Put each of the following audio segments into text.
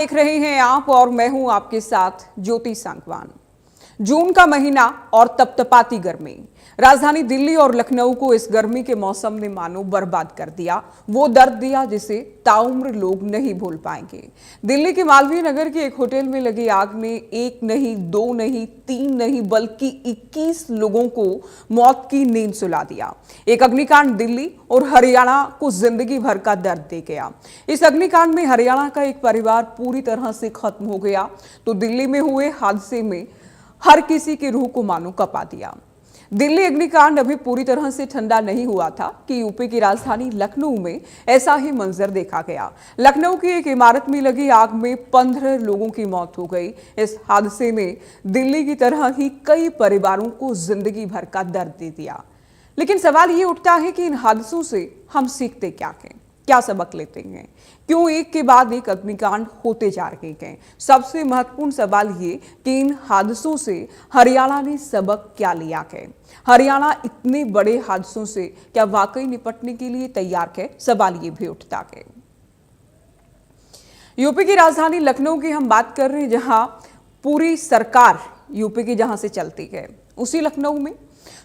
देख रहे हैं आप और मैं हूं आपके साथ ज्योति सांगवान। जून का महीना और तपतपाती गर्मी राजधानी दिल्ली और लखनऊ को इस गर्मी के मौसम ने मानो बर्बाद कर दिया। वो दर्द दिया जिसे ताउम्र लोग नहीं भूल पाएंगे। दिल्ली के मालवीय नगर के एक होटल में लगी आग ने एक नहीं, दो नहीं, तीन नहीं बल्कि 21 लोगों को मौत की नींद सुला दिया। एक अग्निकांड दिल्ली और हरियाणा को जिंदगी भर का दर्द दे गया। इस अग्निकांड में हरियाणा का एक परिवार पूरी तरह से खत्म हो गया, तो दिल्ली में हुए हादसे में हर किसी की रूह को मानो कपा दिया। दिल्ली अग्निकांड अभी पूरी तरह से ठंडा नहीं हुआ था कि यूपी की राजधानी लखनऊ में ऐसा ही मंजर देखा गया। लखनऊ की एक इमारत में लगी आग में 15 लोगों की मौत हो गई। इस हादसे ने दिल्ली की तरह ही कई परिवारों को जिंदगी भर का दर्द दे दिया। लेकिन सवाल ये उठता है कि इन हादसों से हम सीखते क्या हैं, क्या सबक लेते हैं, क्यों एक के बाद एक अग्निकांड होते जा रहे हैं। सबसे महत्वपूर्ण सवाल ये कि इन हादसों से हरियाणा ने सबक क्या लिया है। हरियाणा इतने बड़े हादसों से क्या वाकई निपटने के लिए तैयार है, सवाल ये भी उठता है। यूपी की राजधानी लखनऊ की हम बात कर रहे हैं, जहां पूरी सरकार यूपी की जहां से चलती है, उसी लखनऊ में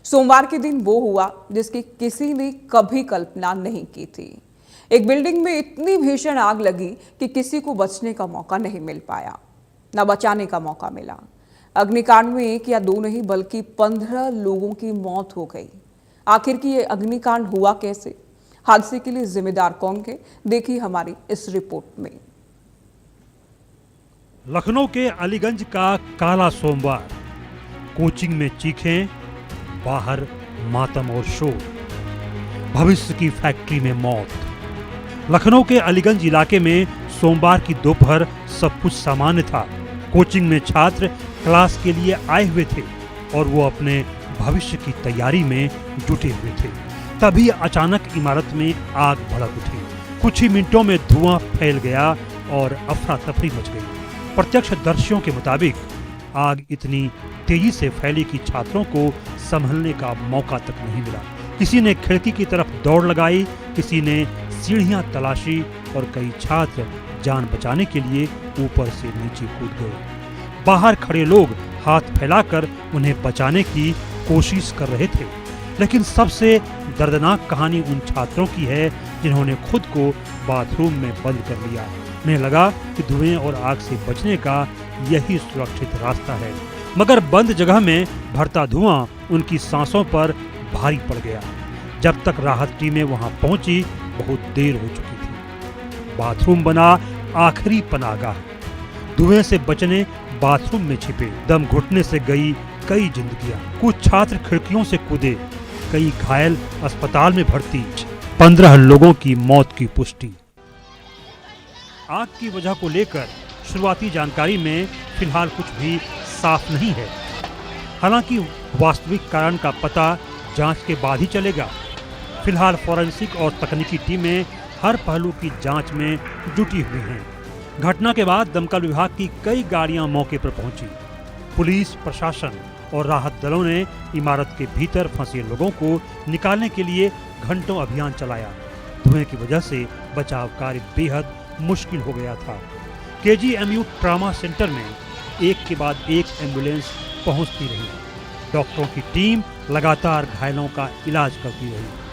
सोमवार के दिन वो हुआ जिसकी किसी ने कभी कल्पना नहीं की थी। एक बिल्डिंग में इतनी भीषण आग लगी कि किसी को बचने का मौका नहीं मिल पाया, न बचाने का मौका मिला। अग्निकांड में एक या दो नहीं बल्कि 15 लोगों की मौत हो गई। आखिर की ये अग्निकांड हुआ कैसे, हादसे के लिए जिम्मेदार कौन है, देखिए हमारी इस रिपोर्ट में। लखनऊ के अलीगंज का काला सोमवार, कोचिंग में चीखें, बाहर मातम और शोर, भविष्य की फैक्ट्री में मौत। लखनऊ के अलीगंज इलाके में सोमवार की दोपहर सब कुछ सामान्य था। कोचिंग में छात्र क्लास के लिए आए हुए थे और वो अपने भविष्य की तैयारी में जुटे हुए थे। तभी अचानक इमारत में आग भड़क उठी। कुछ ही मिनटों में धुआं फैल गया और अफरा तफरी मच गई। प्रत्यक्षदर्शियों के मुताबिक आग इतनी तेजी से फैली कि छात्रों को संभलने का मौका तक नहीं मिला। किसी ने खिड़की की तरफ दौड़ लगाई, किसी ने सीढ़ियां तलाशी और कई छात्र जान बचाने के लिए ऊपर से नीचे कूद गए। बाहर खड़े लोग हाथ फैलाकर उन्हें बचाने की कोशिश कर रहे थे। लेकिन सबसे दर्दनाक कहानी उन छात्रों की है जिन्होंने खुद को बाथरूम में बंद कर लिया। उन्हें लगा कि धुएं और आग से बचने का यही सुरक्षित रास्ता है, मगर बंद जगह में भरता धुआं उनकी सांसों पर भारी पड़ गया। जब तक राहत टीमें वहां पहुंची बहुत देर हो चुकी थी। बाथरूम बना आखिरी पनाहगाह। धुएं से बचने बाथरूम में छिपे, दम घुटने से गई कई जिंदगियां। कुछ छात्र खिड़कियों से कूदे, कई घायल अस्पताल में भर्ती। 15 लोगों की मौत की पुष्टि। आग की वजह को लेकर शुरुआती जानकारी में फिलहाल कुछ भी साफ नहीं है। हालांकि वास्तविक कारण का पता जांच के बाद ही चलेगा। फिलहाल फॉरेंसिक और तकनीकी टीमें हर पहलू की जांच में जुटी हुई हैं। घटना के बाद दमकल विभाग की कई गाड़ियां मौके पर पहुंची। पुलिस प्रशासन और राहत दलों ने इमारत के भीतर फंसे लोगों को निकालने के लिए घंटों अभियान चलाया। धुएं की वजह से बचाव कार्य बेहद मुश्किल हो गया था। केजीएमयू ट्रामा सेंटर में एक के बाद एक एम्बुलेंस पहुंचती रही। डॉक्टरों की टीम लगातार घायलों का इलाज करती रही।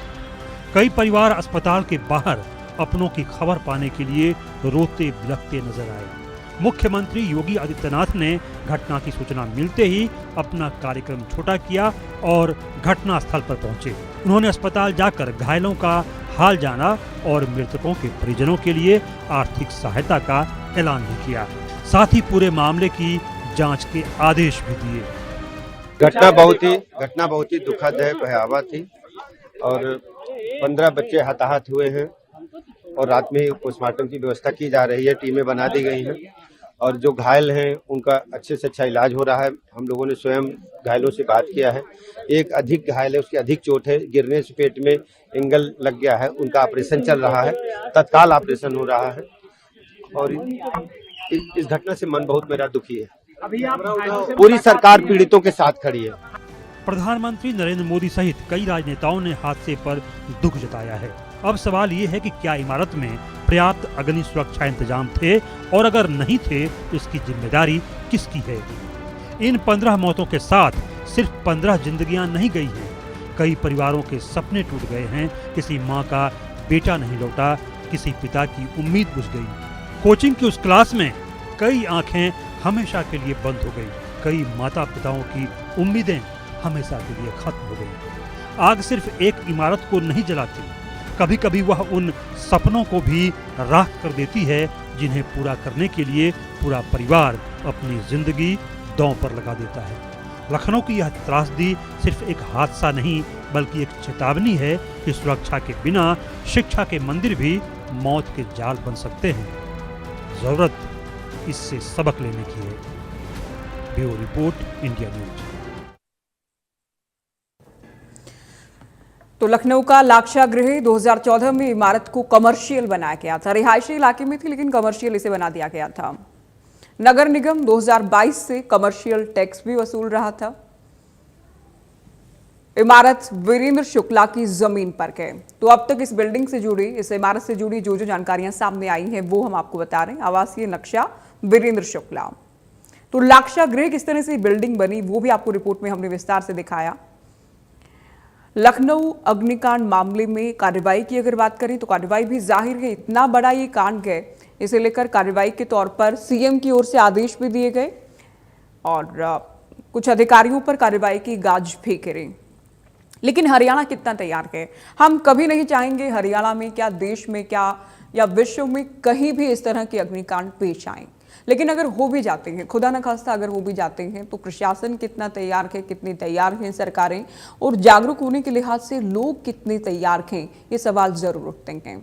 कई परिवार अस्पताल के बाहर अपनों की खबर पाने के लिए रोते बिलखते नजर आए। मुख्यमंत्री योगी आदित्यनाथ ने घटना की सूचना मिलते ही अपना कार्यक्रम छोटा किया और घटना स्थल पर पहुंचे। उन्होंने अस्पताल जाकर घायलों का हाल जाना और मृतकों के परिजनों के लिए आर्थिक सहायता का ऐलान भी किया। साथ ही पूरे मामले की जांच के आदेश भी दिए। घटना बहुत ही दुखद है, भयावह थी और 15 बच्चे हताहत हुए हैं और रात में पोस्टमार्टम की व्यवस्था की जा रही है। टीमें बना दी गई हैं और जो घायल हैं उनका अच्छे से अच्छा इलाज हो रहा है। हम लोगों ने स्वयं घायलों से बात किया है। एक अधिक घायल है, उसकी अधिक चोट है, गिरने से पेट में एंगल लग गया है, उनका ऑपरेशन चल रहा है, तत्काल ऑपरेशन हो रहा है। और इस घटना से मन बहुत मेरा दुखी है। पूरी सरकार पीड़ितों के साथ खड़ी है। प्रधानमंत्री नरेंद्र मोदी सहित कई राजनेताओं ने हादसे पर दुख जताया है। अब सवाल ये है कि क्या इमारत में पर्याप्त अग्नि सुरक्षा इंतजाम थे और अगर नहीं थे तो इसकी जिम्मेदारी किसकी है? इन 15 मौतों के साथ सिर्फ 15 जिंदगियां नहीं गई हैं, कई परिवारों के सपने टूट गए हैं। किसी माँ का बेटा नहीं लौटा, किसी पिता की उम्मीद बुझ गई। कोचिंग की उस क्लास में कई आंखें हमेशा के लिए बंद हो गई, कई माता पिताओं की उम्मीदें हमेशा के लिए खत्म हो गई। आग सिर्फ एक इमारत को नहीं जलाती, कभी कभी वह उन सपनों को भी राख कर देती है जिन्हें पूरा करने के लिए पूरा परिवार अपनी जिंदगी दांव पर लगा देता है। लखनऊ की यह त्रासदी सिर्फ एक हादसा नहीं बल्कि एक चेतावनी है कि सुरक्षा के बिना शिक्षा के मंदिर भी मौत के जाल बन सकते हैं। जरूरत इससे सबक लेने की है। Bureau report, India news. तो लखनऊ का लाक्षागृह 2014 में इमारत को कमर्शियल बनाया गया था। रिहायशी इलाके में थी लेकिन कमर्शियल इसे बना दिया गया था। नगर निगम 2022 से कमर्शियल टैक्स भी वसूल रहा था। इमारत वीरेंद्र शुक्ला की जमीन पर है। तो अब तक इस बिल्डिंग से जुड़ी, इस इमारत से जुड़ी जो जानकारियां सामने आई हैं वो हम आपको बता रहे हैं। आवासीय नक्शा वीरेंद्र शुक्ला। तो लाक्षागृह किस तरह से बिल्डिंग बनी वो भी आपको रिपोर्ट में हमने विस्तार से दिखाया। लखनऊ अग्निकांड मामले में कार्रवाई की अगर बात करें तो कार्रवाई भी जाहिर है इतना बड़ा ये कांड है, इसे लेकर कार्रवाई के तौर पर सीएम की ओर से आदेश भी दिए गए और कुछ अधिकारियों पर कार्रवाई की गाज भी गिरी। लेकिन हरियाणा कितना तैयार है? हम कभी नहीं चाहेंगे हरियाणा में क्या, देश में क्या या विश्व में कहीं भी इस तरह के अग्निकांड पेश आए। लेकिन अगर हो भी जाते हैं, खुदा न खास्ता अगर हो भी जाते हैं, तो प्रशासन कितना तैयार है, कितनी तैयार हैं सरकारें, और जागरूक होने के लिहाज से लोग कितने तैयार हैं, ये सवाल जरूर उठते हैं।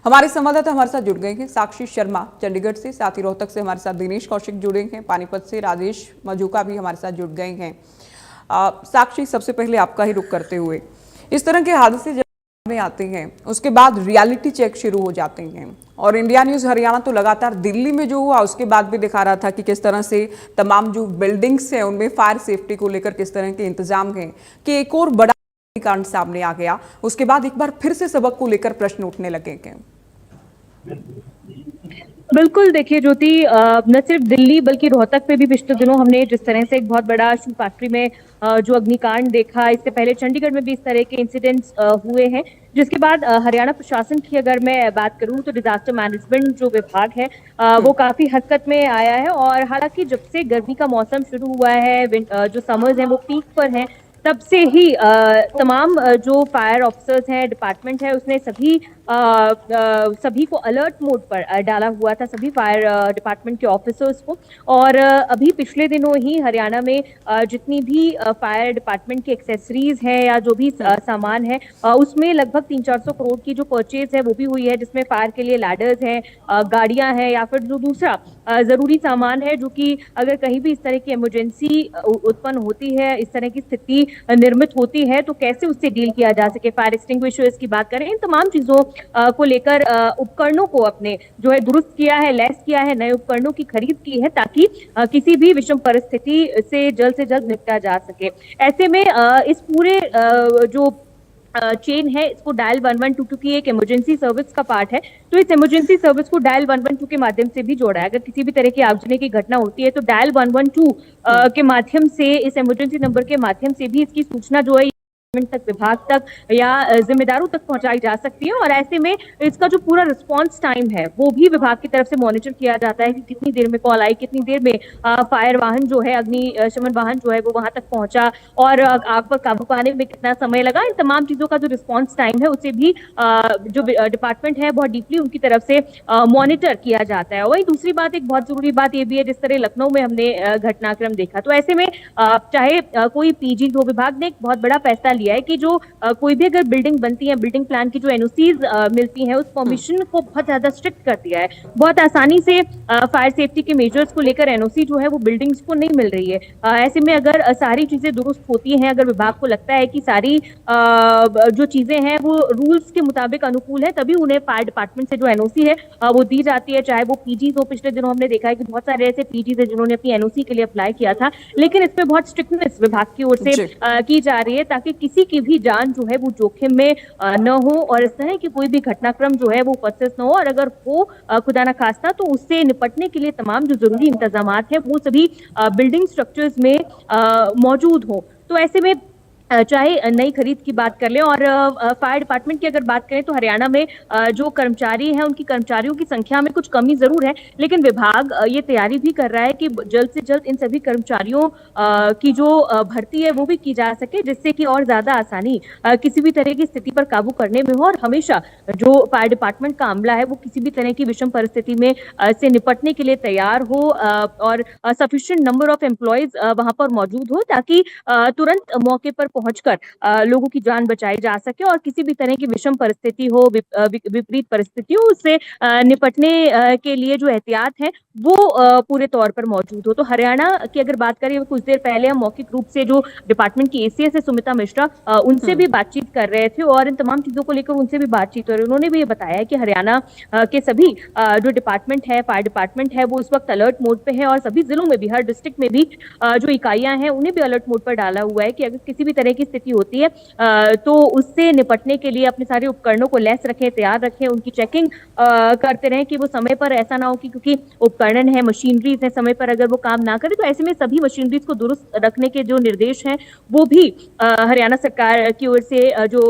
हमारे संवाददाता हमारे साथ जुड़ गए हैं, साक्षी शर्मा चंडीगढ़ से, साथ ही रोहतक से हमारे साथ दिनेश कौशिक जुड़े हैं, पानीपत से राजेश मजूका भी हमारे साथ जुड़ गए हैं। साक्षी, सबसे पहले आपका ही रुख करते हुए, इस तरह के हादसे जब में आते हैं उसके बाद रियलिटी चेक शुरू हो जाते हैं और इंडिया न्यूज हरियाणा तो लगातार दिल्ली में जो हुआ उसके बाद भी दिखा रहा था कि किस तरह से तमाम जो बिल्डिंग्स हैं उनमें फायर सेफ्टी को लेकर किस तरह के इंतजाम हैं कि एक और बड़ा कांड सामने आ गया। उसके बाद एक बार फिर से सबक को लेकर प्रश्न उठने लगे हैं। बिल्कुल, देखिए ज्योति, न सिर्फ दिल्ली बल्कि रोहतक पे भी पिछले दिनों हमने जिस तरह से एक बहुत बड़ा शू फैक्ट्री में जो अग्निकांड देखा, इससे पहले चंडीगढ़ में भी इस तरह के इंसिडेंट्स हुए हैं। जिसके बाद हरियाणा प्रशासन की अगर मैं बात करूं तो डिजास्टर मैनेजमेंट जो विभाग है वो काफी हरकत में आया है। और हालांकि जब से गर्मी का मौसम शुरू हुआ है, जो समर्स हैं वो पीक पर हैं, तब से ही तमाम जो फायर ऑफिसर्स हैं, डिपार्टमेंट है, उसने सभी को अलर्ट मोड पर डाला हुआ था, सभी फायर डिपार्टमेंट के ऑफिसर्स को। और अभी पिछले दिनों ही हरियाणा में जितनी भी फायर डिपार्टमेंट की एक्सेसरीज है या जो भी सामान है उसमें लगभग 300-400 करोड़ की जो परचेज है वो भी हुई है, जिसमें फायर के लिए लैडर्स हैं, गाड़ियां हैं या फिर जो दूसरा जरूरी सामान है जो कि अगर कहीं भी इस तरह की इमरजेंसी उत्पन्न होती है, इस तरह की स्थिति निर्मित होती है तो कैसे उससे डील किया जा सके। फायर एक्सटिंग्विशर्स की बात करें, इन तमाम चीजों को लेकर उपकरणों को अपने जो है दुरुस्त किया है, लैस किया है, नए उपकरणों की खरीद की है ताकि किसी भी विषम परिस्थिति से जल्द निपटा जा सके। ऐसे में इस पूरे जो चेन है इसको डायल 1122 की एक इमरजेंसी सर्विस का पार्ट है, तो इस इमरजेंसी सर्विस को डायल 112 के माध्यम से भी जोड़ा है। अगर किसी भी तरह की आगजनी की घटना होती है तो डायल 112 के माध्यम से, इस इमरजेंसी नंबर के माध्यम से भी इसकी सूचना जो है तक, विभाग तक या जिम्मेदारों तक पहुंचाई जा सकती है। और ऐसे में इसका जो पूरा रिस्पांस टाइम है वो भी विभाग की तरफ से मॉनिटर किया जाता है कि कितनी देर में कॉल आई, कितनी देर में फायर वाहन जो है, अग्निशमन वाहन जो है वो वहां तक पहुंचा और आग पर काबू पाने में कितना समय लगा। इन तमाम चीजों का जो रिस्पांस टाइम है उसे भी जो डिपार्टमेंट है बहुत डीपली उनकी तरफ से मॉनिटर किया जाता है। वही दूसरी बात, एक बहुत जरूरी बात ये भी है, जिस तरह लखनऊ में हमने घटनाक्रम देखा, तो ऐसे में चाहे कोई पीजी, जो विभाग ने एक बहुत बड़ा फैसला लिया है कि जो कोई भी अगर बिल्डिंग बनती है, बिल्डिंग प्लान की जो एनओसीज मिलती हैं उस परमिशन को बहुत ज्यादा स्ट्रिक्ट कर दिया है। बहुत आसानी से फायर सेफ्टी के मेजर्स को लेकर एनओसी जो है वो बिल्डिंग्स को नहीं मिल रही है। ऐसे में अगर सारी चीजें दुरुस्त होती हैं, अगर विभाग को लगता है कि सारी जो चीजें हैं वो रूल्स के मुताबिक अनुकूल है, तभी उन्हें फायर डिपार्टमेंट से जो एनओसी है वो दी जाती है। चाहे वो पीजी हो, पिछले दिनों हमने देखा है कि बहुत सारे ऐसे पीजीज है जिन्होंने अपनी एनओसी के लिए अप्लाई किया था, लेकिन इसमें बहुत स्ट्रिक्टनेस विभाग की ओर से की जा रही है ताकि किसी किसी की भी जान जो है वो जोखिम में न हो और इस तरह की कोई भी घटनाक्रम जो है वो उपस्थित न हो, और अगर हो खुदा न खास्ता तो उससे निपटने के लिए तमाम जो जरूरी इंतजाम है वो सभी बिल्डिंग स्ट्रक्चर्स में मौजूद हो। तो ऐसे में चाहे नई खरीद की बात कर लें और फायर डिपार्टमेंट की अगर बात करें तो हरियाणा में जो कर्मचारी हैं उनकी कर्मचारियों की संख्या में कुछ कमी जरूर है, लेकिन विभाग ये तैयारी भी कर रहा है कि जल्द से जल्द इन सभी कर्मचारियों की जो भर्ती है वो भी की जा सके, जिससे कि और ज्यादा आसानी किसी भी तरह की स्थिति पर काबू करने में हो, और हमेशा जो फायर डिपार्टमेंट का अमला है वो किसी भी तरह की विषम परिस्थिति में से निपटने के लिए तैयार हो और सफिशिएंट नंबर ऑफ एम्प्लॉयज वहां पर मौजूद हो, ताकि तुरंत मौके पर पहुंचकर लोगों की जान बचाई जा सके और किसी भी तरह की विषम परिस्थिति हो, विपरीत परिस्थिति हो, उससे निपटने के लिए जो एहतियात है वो पूरे तौर पर मौजूद हो। तो हरियाणा की अगर बात करें, कुछ देर पहले हम मौखिक रूप से जो डिपार्टमेंट की एसीएस है सुमिता मिश्रा, उनसे भी बातचीत कर रहे थे और इन तमाम चीजों को लेकर उनसे भी बातचीत हो रही है। उन्होंने भी ये बताया कि हरियाणा के सभी जो डिपार्टमेंट है, फायर डिपार्टमेंट है, वो इस वक्त अलर्ट मोड पे है और सभी जिलों में भी, हर डिस्ट्रिक्ट में भी जो इकाइयां हैं उन्हें भी अलर्ट मोड पर डाला हुआ है कि अगर किसी भी तरह की स्थिति होती है तो उससे निपटने के लिए अपने सारे उपकरणों को लैस रखें, तैयार रखें, उनकी चेकिंग करते रहें कि वो समय पर ऐसा ना हो कि क्योंकि उपकरण है, मशीनरीज है, समय पर अगर वो काम ना करे तो ऐसे में सभी मशीनरीज को दुरुस्त रखने के जो निर्देश हैं वो भी हरियाणा सरकार की ओर से जो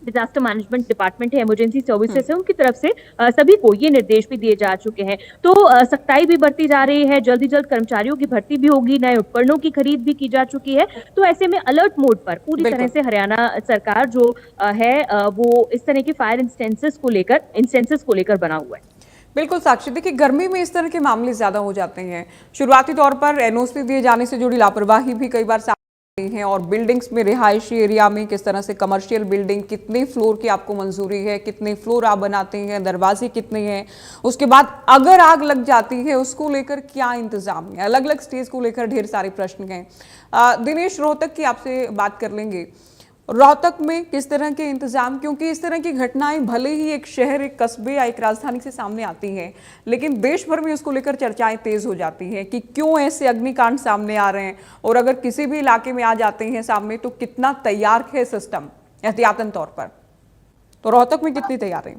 डिजास्टर मैनेजमेंट डिपार्टमेंट है, इमरजेंसी सर्विसेज है, उनकी तरफ से सभी को ये निर्देश भी दिए जा चुके हैं। तो सख्ताई भी बढ़ती जा रही है, जल्द ही जल्द कर्मचारियों की भर्ती भी होगी, नए उपकरणों की खरीद भी की जा चुकी है। तो ऐसे में अलर्ट मोड पर पूरी तरह से हरियाणा सरकार जो है वो इस तरह की फायर इंस्टेंसेस को लेकर बना हुआ है। बिल्कुल साक्षी, देखिए गर्मी में इस तरह के मामले ज्यादा हो जाते हैं। शुरुआती तौर पर एनओसी दिए जाने से जुड़ी लापरवाही भी कई बार हैं और बिल्डिंग्स में, रिहायशी एरिया में किस तरह से, कमर्शियल बिल्डिंग कितने फ्लोर की आपको मंजूरी है, कितने फ्लोर आप बनाते हैं, दरवाजे कितने हैं, उसके बाद अगर आग लग जाती है उसको लेकर क्या इंतजाम है, अलग अलग स्टेज को लेकर ढेर सारे प्रश्न हैं। दिनेश, रोहतक की आपसे बात कर लेंगे। रोहतक में किस तरह के इंतजाम, क्योंकि इस तरह की घटनाएं भले ही एक शहर, एक कस्बे या एक राजधानी से सामने आती हैं, लेकिन देश भर में उसको लेकर चर्चाएं तेज हो जाती हैं कि क्यों ऐसे अग्निकांड सामने आ रहे हैं, और अगर किसी भी इलाके में आ जाते हैं सामने तो कितना तैयार है सिस्टम एहतियातन तौर पर। तो रोहतक में कितनी तैयार है?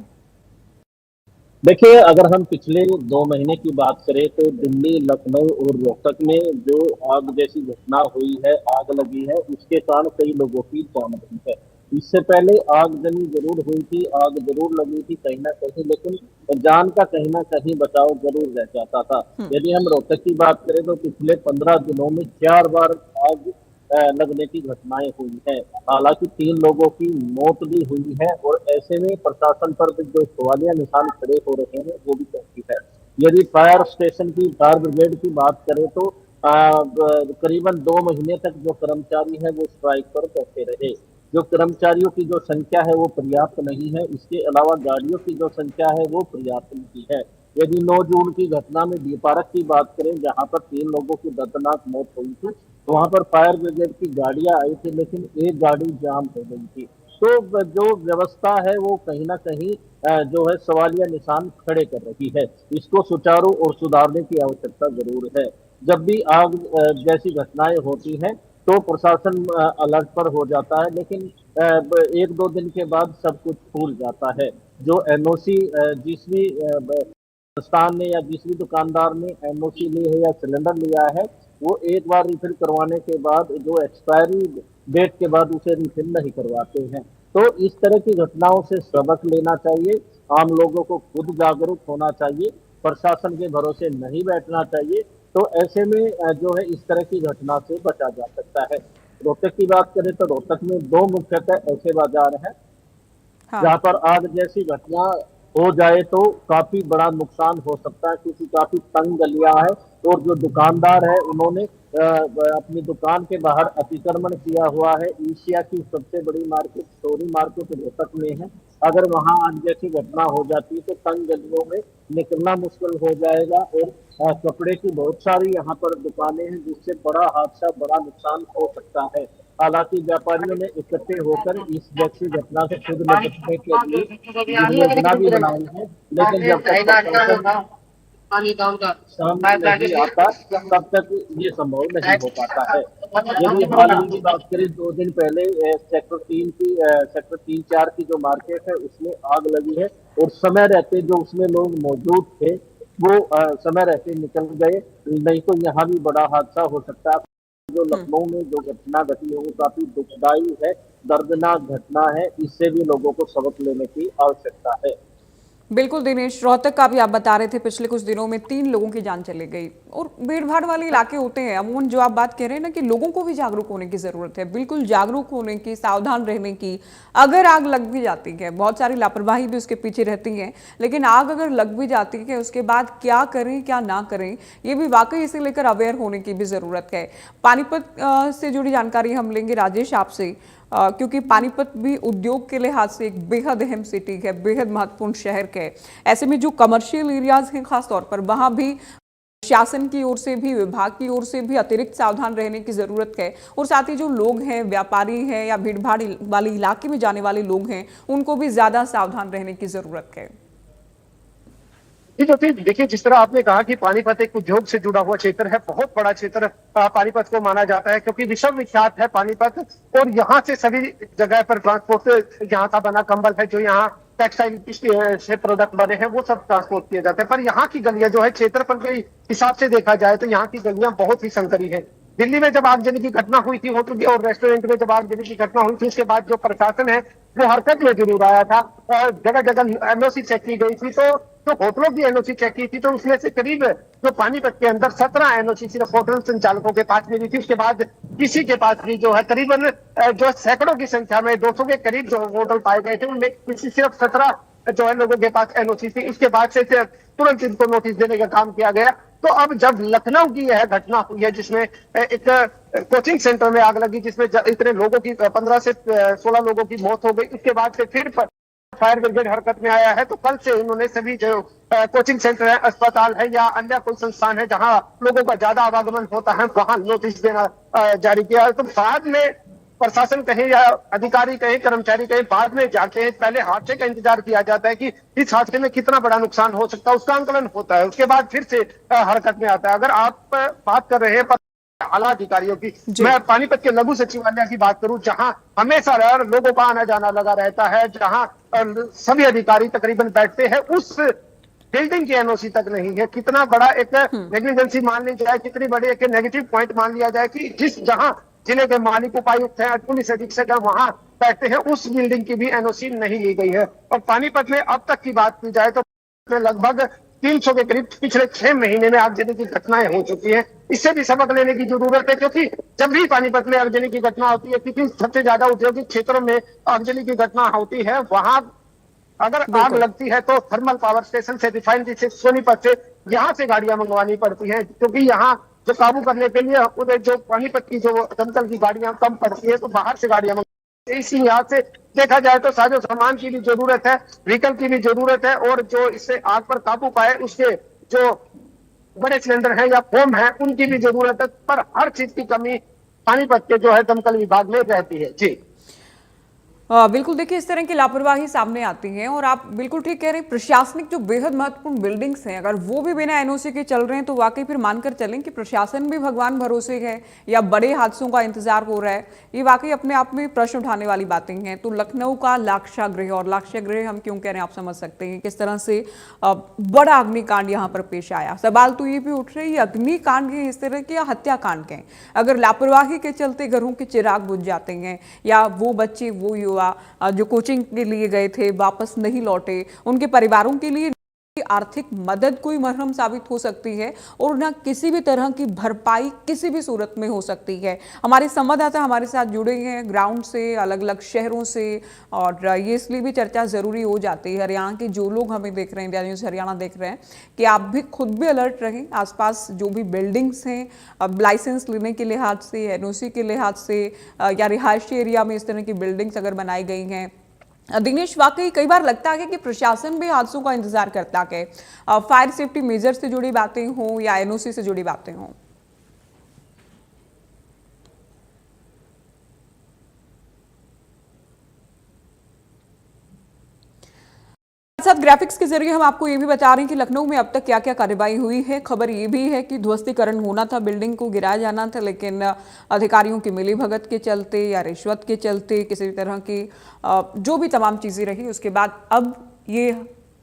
देखिए, अगर हम पिछले 2 महीने की बात करें तो दिल्ली, लखनऊ और रोहतक में जो आग जैसी घटना हुई है, आग लगी है, उसके कारण कई लोगों की जान गई है। इससे पहले आगजनी जरूर हुई थी, आग जरूर लगी थी कहीं ना कहीं, लेकिन जान का कहीं ना कहीं बचाव जरूर रह जाता था। यदि हम रोहतक की बात करें तो पिछले 15 दिनों में 4 बार आग लगने की घटनाएं हुई है। हालांकि 3 लोगों की मौत भी हुई है और ऐसे में प्रशासन पर जो सवालिया निशान खड़े हो रहे हैं वो भी काफी है। यदि फायर स्टेशन की, फायर ब्रिगेड की बात करें तो करीबन 2 महीने तक जो कर्मचारी है वो स्ट्राइक पर बैठे रहे। जो कर्मचारियों की जो संख्या है वो पर्याप्त नहीं है, इसके अलावा गाड़ियों की जो संख्या है वो पर्याप्त नहीं है। यदि 9 जून की घटना में डी पार्क की बात करें, जहां पर 3 लोगों की दर्दनाक मौत हुई थी, तो वहां पर फायर ब्रिगेड की गाड़ियां आई थी, लेकिन एक गाड़ी जाम हो गई थी। तो जो व्यवस्था है वो कहीं ना कहीं जो है सवालिया निशान खड़े कर रही है। इसको सुचारू और सुधारने की आवश्यकता जरूर है। जब भी आग जैसी घटनाएं होती हैं तो प्रशासन अलर्ट पर हो जाता है, लेकिन 1-2 दिन के बाद सब कुछ भूल जाता है। जो एनओसी जिस भी संस्थान ने या जिस भी दुकानदार ने एनओसी ली है या सिलेंडर लिया है, वो एक बार रिफिल करवाने के बाद जो एक्सपायरी डेट के बाद उसे रिफिल नहीं करवाते हैं। तो इस तरह की घटनाओं से सबक लेना चाहिए, आम लोगों को खुद जागरूक होना चाहिए, प्रशासन के भरोसे नहीं बैठना चाहिए। तो ऐसे में जो है इस तरह की घटना से बचा जा सकता है। रोहतक की बात करें तो रोहतक में 2 मुख्यतः ऐसे बाजार हैं जहाँ पर आग जैसी घटना हो जाए तो काफी बड़ा नुकसान हो सकता है, क्योंकि काफी तंग गलियां है और जो दुकानदार है उन्होंने अपनी दुकान के बाहर अतिक्रमण किया हुआ है। एशिया की सबसे बड़ी मार्केट, स्टोरी मार्केट रोहतक में है। अगर वहां आग जैसी घटना हो जाती है तो तंग गलियों में निकलना मुश्किल हो जाएगा और कपड़े की बहुत सारी यहाँ पर दुकानें हैं, जिससे बड़ा हादसा, बड़ा नुकसान हो सकता है। हालांकि व्यापारियों ने इकट्ठे होकर इस जैसी घटना से खुद निपटने के लिए योजना भी बनाई है, लेकिन जब तक सामने नहीं आता तब तक ये संभव नहीं हो पाता है। यदि हाल ही की बात करें 2 दिन पहले सेक्टर 3-4 की जो मार्केट है उसमें आग लगी है और समय रहते जो उसमें लोग मौजूद थे वो समय रहते निकल गए, नहीं तो यहाँ भी बड़ा हादसा हो सकता है। जो लखनऊ में जो घटना घटी है वो काफी दुखदायी है, दर्दनाक घटना है, इससे भी लोगों को सबक लेने की आवश्यकता है। बिल्कुल दिनेश, रोहतक का भी आप बता रहे थे पिछले कुछ दिनों में 3 लोगों की जान चली गई। और भीड़ भाड़ वाले इलाके होते हैं, अमूमन जो आप बात कह रहे हैं ना कि लोगों को भी जागरूक होने की जरूरत है, बिल्कुल जागरूक होने की, सावधान रहने की। अगर आग लग भी जाती है, बहुत सारी लापरवाही भी उसके पीछे रहती है, लेकिन आग अगर लग भी जाती है उसके बाद क्या करें क्या ना करें, ये भी वाकई इसे लेकर अवेयर होने की भी जरूरत है। पानीपत से जुड़ी जानकारी हम लेंगे राजेश आपसे, क्योंकि पानीपत भी उद्योग के लिहाज से एक बेहद अहम सिटी है, बेहद महत्वपूर्ण शहर है। ऐसे में जो कमर्शियल एरियाज हैं खास तौर पर, वहां भी शासन की ओर से भी, विभाग की ओर से भी अतिरिक्त सावधान रहने की जरूरत है। और साथ ही जो लोग हैं, व्यापारी हैं या भीड़ भाड़ वाले इलाके में जाने वाले लोग हैं, उनको भी ज्यादा सावधान रहने की जरूरत है। जी ज्योति, देखिए जिस तरह आपने कहा कि पानीपत एक उद्योग से जुड़ा हुआ क्षेत्र है, बहुत बड़ा क्षेत्र पानीपत को माना जाता है, क्योंकि विश्व विख्यात है पानीपत। और यहाँ से सभी जगह पर ट्रांसपोर्ट, यहाँ का बना कंबल है, जो यहाँ टेक्सटाइल से प्रोडक्ट बने हैं, वो सब ट्रांसपोर्ट किए जाते हैं। पर यहाँ की गलियां जो है, क्षेत्रफल के हिसाब से देखा जाए तो यहाँ की गलियां बहुत ही संकरी है। दिल्ली में जब आगजनी की घटना हुई थी होटल और रेस्टोरेंट में जब आगजनी की घटना हुई थी, उसके बाद जो प्रशासन है वो हरकत में जरूर आया था और जगह जगह एनओसी चेक की गई थी। तो जो होटलों की एनओसी चेक की थी तो उसमें से करीब जो पानीपत के अंदर 17 एनओसी सिर्फ होटल संचालकों के पास मिली थी। उसके बाद किसी के पास भी जो है करीबन जो सैकड़ों की संख्या में 200 के करीब जो होटल पाए गए थे, उनमें किसी सिर्फ 17 जो है लोगों के पास एनओसी थी। उसके बाद से तुरंत इनको नोटिस देने का काम किया गया। तो अब जब लखनऊ की यह घटना हुई है जिसमें एक कोचिंग सेंटर में आग लगी, जिसमें इतने लोगों की 15 से 16 लोगों की मौत हो गई, उसके बाद से फिर फायर ब्रिगेड हरकत में आया है। तो कल से इन्होंने सभी जो कोचिंग सेंटर है, अस्पताल है या अन्य कोई संस्थान है जहां लोगों का ज्यादा आवागमन होता है, वहां नोटिस देना जारी किया है। तो बाद में प्रशासन कहे या अधिकारी कहे, कर्मचारी कहे, बाद में जाके पहले हादसे का इंतजार किया जाता है कि इस हादसे में कितना बड़ा नुकसान हो सकता है, उसका आंकलन होता है, उसके बाद फिर से हरकत में आता है। अगर आप बात कर रहे हैं आला अधिकारियों की, मैं पानीपत के लघु सचिवालय की बात करूं, जहां हमेशा लोगों का आना जाना लगा रहता है, जहां सभी अधिकारी तकरीबन बैठते हैं, उस बिल्डिंग की एनओसी तक नहीं है। कितना बड़ा एक नेग्लिजेंसी मान ली जाए, कितनी बड़ी एक नेगेटिव पॉइंट मान लिया जाए कि जिस जहां जिले के मालिक उपायुक्त है, पुलिस अधीक्षक है, वहां बैठते हैं, उस बिल्डिंग की भी एनओसी नहीं ली गई है। और पानीपत में अब तक की बात की जाए तो लगभग 300 के करीब पिछले 6 महीने में आगजनी की घटनाएं हो चुकी हैं। इससे भी सबक लेने की जरूरत है, क्योंकि जब भी पानीपत में आगजनी की घटना होती है, क्योंकि सबसे ज्यादा औद्योगिक क्षेत्रों में आगजनी की घटना होती है, वहां अगर आग लगती है तो थर्मल पावर स्टेशन से, रिफाइनरी से, सोनीपत से, यहाँ से गाड़ियां मंगवानी पड़ती हैं, क्योंकि यहाँ जो काबू करने के लिए उधर जो पानीपत की जो दमकल की गाड़ियां कम पड़ती है, तो बाहर से गाड़ियां मंगवानी। इसी यहाँ से देखा जाए तो साजो सामान की भी जरूरत है, व्हीकल की भी जरूरत है, और जो इससे आग पर काबू पाए उसके जो बड़े सिलेंडर हैं या फोम है, उनकी भी जरूरत है। पर हर चीज की कमी पानीपत के जो है दमकल विभाग में रहती है। जी बिल्कुल, देखिए इस तरह की लापरवाही सामने आती है और आप बिल्कुल ठीक कह रहे हैं। प्रशासनिक जो बेहद महत्वपूर्ण बिल्डिंग्स हैं, अगर वो भी बिना एनओसी के चल रहे हैं तो वाकई फिर मानकर चलें कि प्रशासन भी भगवान भरोसे है या बड़े हादसों का इंतजार हो रहा है। ये वाकई अपने आप में प्रश्न उठाने वाली बातें हैं। तो लखनऊ का लाक्षागृह, और लाक्षागृह हम क्यों कह रहे हैं आप समझ सकते हैं किस तरह से बड़ा अग्निकांड यहाँ पर पेश आया। सवाल तो ये भी उठ रहे हैं, अग्निकांड के इस तरह के या हत्याकांड के, अगर लापरवाही के चलते घरों के चिराग बुझ जाते हैं या वो बच्चे, वो युवा जो कोचिंग के लिए गए थे वापस नहीं लौटे, उनके परिवारों के लिए आर्थिक मदद कोई मरहम साबित हो सकती है और ना किसी भी तरह की भरपाई किसी भी सूरत में हो सकती है। हमारे संवाददाता हमारे साथ जुड़े हैं ग्राउंड से, अलग अलग शहरों से, और ये इसलिए भी चर्चा जरूरी हो जाती है। हरियाणा के जो लोग हमें देख रहे हैं, इंडिया न्यूज़ हरियाणा देख रहे हैं, कि आप भी खुद भी अलर्ट रहें। आसपास जो भी बिल्डिंग्स हैं, लाइसेंस लेने के लिहाज से, एनओसी के लिहाज से, या रिहायशी एरिया में इस तरह की बिल्डिंग्स अगर बनाई गई हैं। दिनेश, वाकई कई बार लगता है कि प्रशासन भी हादसों का इंतजार करता है, फायर सेफ्टी मेजर से जुड़ी बातें हों या एनओसी से जुड़ी बातें हों। साथ ग्राफिक्स के जरिए हम आपको ये भी बता रहे हैं कि लखनऊ में अब तक क्या क्या कार्रवाई हुई है। खबर ये भी है कि ध्वस्तीकरण होना था, बिल्डिंग को गिराया जाना था, लेकिन अधिकारियों की मिलीभगत के चलते या रिश्वत के चलते किसी तरह की जो भी तमाम चीजें रही, उसके बाद अब ये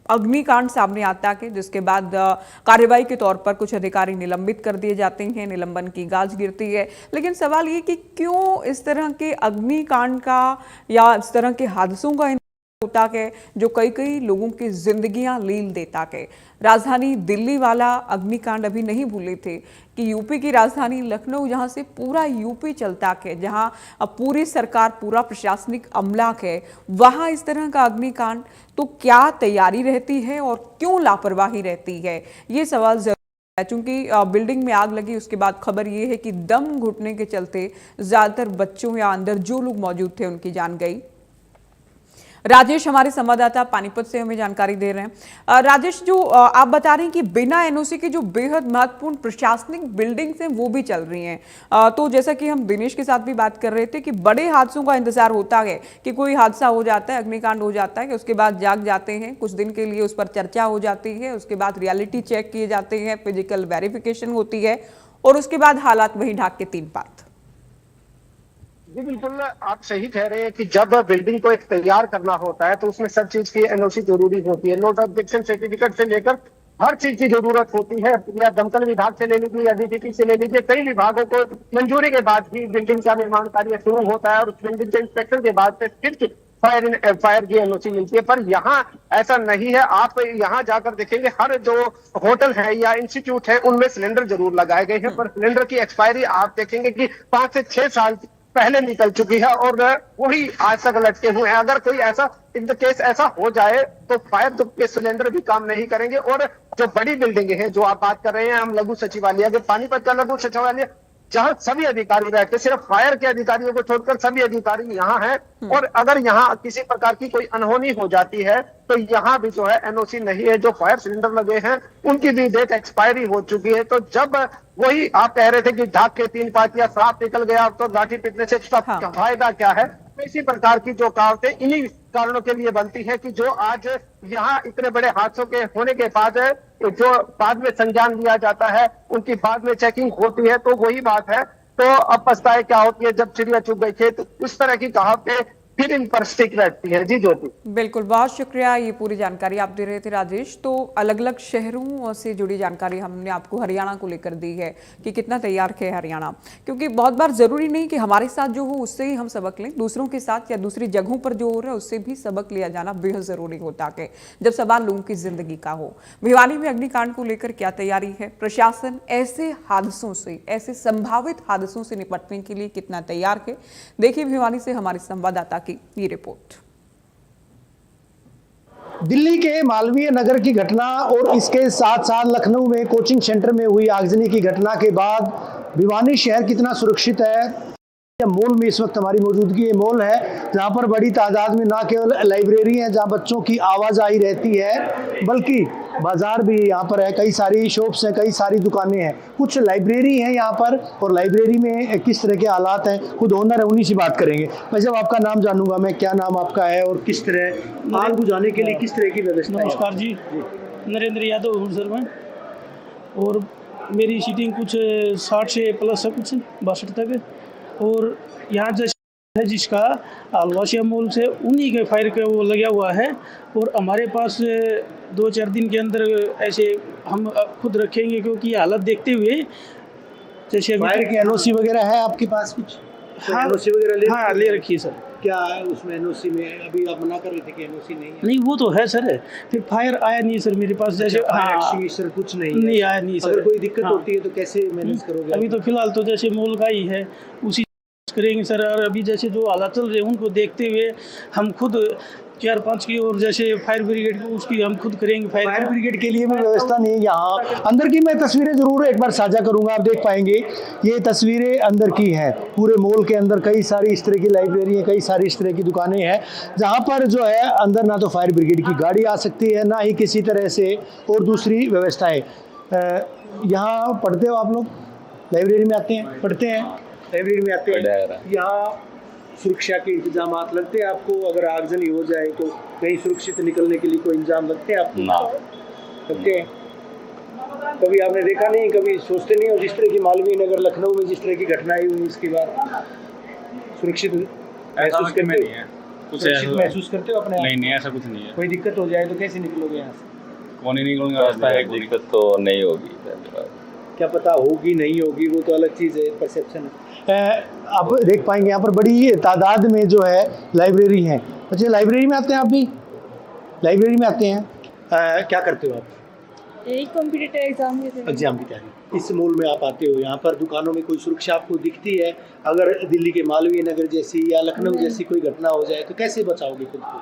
अग्निकांड सामने आता है, जिसके बाद कार्रवाई के तौर पर कुछ अधिकारी निलंबित कर दिए जाते हैं, निलंबन की गाज गिरती है। लेकिन सवाल ये कि क्यों इस तरह के अग्निकांड का या इस तरह के हादसों का होता है जो कई कई लोगों की जिंदगियां लील देता है। राजधानी दिल्ली वाला अग्निकांड अभी नहीं भूले थे कि यूपी की राजधानी लखनऊ, जहां से पूरा यूपी चलता है, जहां अब पूरी सरकार, पूरा प्रशासनिक अमला है, वहां इस तरह का अग्निकांड, तो क्या तैयारी रहती है और क्यों लापरवाही रहती है, ये सवाल जरूर है। चूंकि बिल्डिंग में आग लगी, उसके बाद खबर ये है कि दम घुटने के चलते ज्यादातर बच्चों या अंदर जो लोग मौजूद थे उनकी जान गई। राजेश हमारे संवाददाता पानीपत से हमें जानकारी दे रहे हैं। राजेश, जो आप बता रहे हैं कि बिना एनओसी के जो बेहद महत्वपूर्ण प्रशासनिक बिल्डिंग्स हैं वो भी चल रही हैं, तो जैसा कि हम दिनेश के साथ भी बात कर रहे थे कि बड़े हादसों का इंतजार होता है कि कोई हादसा हो जाता है, अग्निकांड हो जाता है, कि उसके बाद जाग जाते हैं, कुछ दिन के लिए उस पर चर्चा हो जाती है, उसके बाद रियलिटी चेक किए जाते हैं, फिजिकल वेरिफिकेशन होती है और उसके बाद हालात वहीं ढाक के तीन पात। जी बिल्कुल, आप सही कह रहे हैं कि जब बिल्डिंग को एक तैयार करना होता है तो उसमें सब चीज की एनओसी जरूरी होती है। नोट ऑब्जेक्शन सर्टिफिकेट से लेकर हर चीज की जरूरत होती है। या दमकल विभाग से ले लीजिए या डीटीपी से ले लीजिए, कई विभागों को मंजूरी के बाद ही बिल्डिंग का निर्माण कार्य शुरू होता है और उस बिल्डिंग के इंस्पेक्शन के बाद से फिर फायर की एनओसी मिलती है। पर यहाँ ऐसा नहीं है। आप यहाँ जाकर देखेंगे हर जो होटल है या इंस्टीट्यूट है उनमें सिलेंडर जरूर लगाए गए हैं, पर सिलेंडर की एक्सपायरी आप देखेंगे कि 5 से 6 साल पहले निकल चुकी है और वही आज तक लटके हुए हैं। अगर कोई ऐसा इन द केस ऐसा हो जाए तो फायर के सिलेंडर भी काम नहीं करेंगे। और जो बड़ी बिल्डिंग है जो आप बात कर रहे हैं, हम लघु सचिवालय के पानीपत का लघु सचिवालय, जहां सभी अधिकारी रहते, सिर्फ फायर के अधिकारियों को छोड़कर सभी अधिकारी यहाँ हैं। और अगर यहाँ किसी प्रकार की कोई अनहोनी हो जाती है तो यहाँ भी जो है एनओसी नहीं है। जो फायर सिलेंडर लगे हैं उनकी भी डेट एक्सपायरी हो चुकी है। तो जब वही आप कह रहे थे कि ढाक के तीन पात या सांप निकल गया तो लाठी पीटने से फायदा क्या है, तो इसी प्रकार की जो कहावतें इन्हीं कारणों के लिए बनती है कि जो आज यहाँ इतने बड़े हादसों के होने के बाद जो बाद में संज्ञान लिया जाता है, उनकी बाद में चेकिंग होती है। तो वही बात है। तो अब पछताए क्या होती है जब चिड़िया चुग गई खेत, उस तरह की कहावतें फिर इन पर स्टिक रहती है। जी ज्योति, बिल्कुल, बहुत शुक्रिया, ये पूरी जानकारी आप दे रहे थे राजेश। तो अलग अलग शहरों से जुड़ी जानकारी हमने आपको हरियाणा को लेकर दी है कि कितना तैयार है हरियाणा, क्योंकि बहुत बार जरूरी नहीं कि हमारे साथ जो हो उससे ही हम सबक लें, दूसरों के साथ या दूसरी जगहों पर जो हो रहा है उससे भी सबक लिया जाना बेहद जरूरी होता है जब सवाल लोगों की जिंदगी का हो। भिवानी में अग्निकांड को लेकर क्या तैयारी है, प्रशासन ऐसे हादसों से, ऐसे संभावित हादसों से निपटने के लिए कितना तैयार है, देखिए भिवानी से हमारे संवाददाता की ये रिपोर्ट। दिल्ली के मालवीय नगर की घटना और इसके साथ साथ लखनऊ में कोचिंग सेंटर में हुई आगजनी की घटना के बाद भिवानी शहर कितना सुरक्षित है। मॉल में इस वक्त हमारी मौजूदगी ये मॉल है जहाँ पर बड़ी तादाद में ना केवल लाइब्रेरी है जहाँ बच्चों की आवाजाही रहती है, बल्कि बाजार भी यहाँ पर है, कई सारी शॉप्स हैं, कई सारी दुकानें हैं, कुछ लाइब्रेरी हैं यहाँ पर। और लाइब्रेरी में किस तरह के हालात हैं, खुद ओनर है, उन्हीं से बात करेंगे। भाई साहब, आपका नाम जानूंगा मैं, क्या नाम आपका है और किस तरह आग बुझाने के लिए किस तरह की व्यवस्था है? नमस्कार जी, नरेंद्र यादव हूँ सर मैं, और मेरी सीटिंग कुछ 60 से प्लस है, कुछ 62 तक। और यहाँ जैसे है जिसका आलवासिया मॉल से उन्हीं के फायर का वो लगा हुआ है। और हमारे पास 2-4 दिन के अंदर ऐसे हम खुद रखेंगे, क्योंकि हालत देखते हुए जैसे फायर की एनओसी वगैरह है आपके पास कुछ? हाँ, एनओसी वगैरह हाँ ले रखी है सर। क्या है उसमें एनओसी में? अभी आप मना कर रहे थे कि एनओसी नहीं है। नहीं, वो तो है सर, फिर फायर आया नहीं सर मेरे पास। जैसे एक्सटिंग्विशर कुछ नहीं आया नहीं सर। अगर कोई दिक्कत होती है तो कैसे मैनेज करोगे? अभी तो फिलहाल तो जैसे मॉल का ही है, उसी करेंगे सर। और अभी जैसे जो हालात चल रहे हैं उनको देखते हुए हम खुद 4-5 की, और जैसे फायर ब्रिगेड को उसकी हम खुद करेंगे। फायर ब्रिगेड के लिए भी व्यवस्था नहीं है यहाँ। अंदर की मैं तस्वीरें जरूर एक बार साझा करूंगा, आप देख पाएंगे ये तस्वीरें अंदर की हैं। पूरे मॉल के अंदर कई सारी इस तरह की लाइब्रेरी हैं, कई सारी इस तरह की दुकानें हैं जहाँ पर जो है अंदर ना तो फायर ब्रिगेड की गाड़ी आ सकती है, ना ही किसी तरह से और दूसरी व्यवस्थाएं। यहाँ पढ़ते हो आप लोग? लाइब्रेरी में आते हैं, पढ़ते हैं, लाइब्रेरी में आते हैं। यहाँ सुरक्षा के इंतजाम लगते हैं आपको? अगर आगजनी हो जाए तो कहीं सुरक्षित निकलने के लिए कोई इंतजाम लगते हैं आपको? ना। लगते हैं? कभी आपने देखा नहीं, कभी सोचते नहीं हो जिस तरह की मालवीय नगर लखनऊ में जिस तरह की घटनाएं हुई इसके बाद सुरक्षित महसूस करते नहीं है कुछ सुरक्षित ऐसा महसूस करते हो अपने आप? नहीं ऐसा कुछ नहीं है। कोई दिक्कत हो जाए तो कैसे निकलोगे यहाँ से? कौन ही निकलूंगा रास्ता है, दिक्कत तो नहीं होगी। क्या पता होगी नहीं होगी, वो तो अलग चीज़ है, परसेप्शन है। आप देख पाएंगे यहाँ पर बड़ी तादाद में जो है लाइब्रेरी हैं। अच्छा, लाइब्रेरी में आते हैं आप भी? लाइब्रेरी में आते हैं, क्या करते हो आप? यही कॉम्पिटिटिव एग्जाम की तैयारी। एग्जाम की तैयारी। इस मॉल में आप आते हो, यहाँ पर दुकानों में कोई सुरक्षा आपको दिखती है? अगर दिल्ली के मालवीय नगर जैसी या लखनऊ जैसी कोई घटना हो जाए तो कैसे बचाओगे खुद को?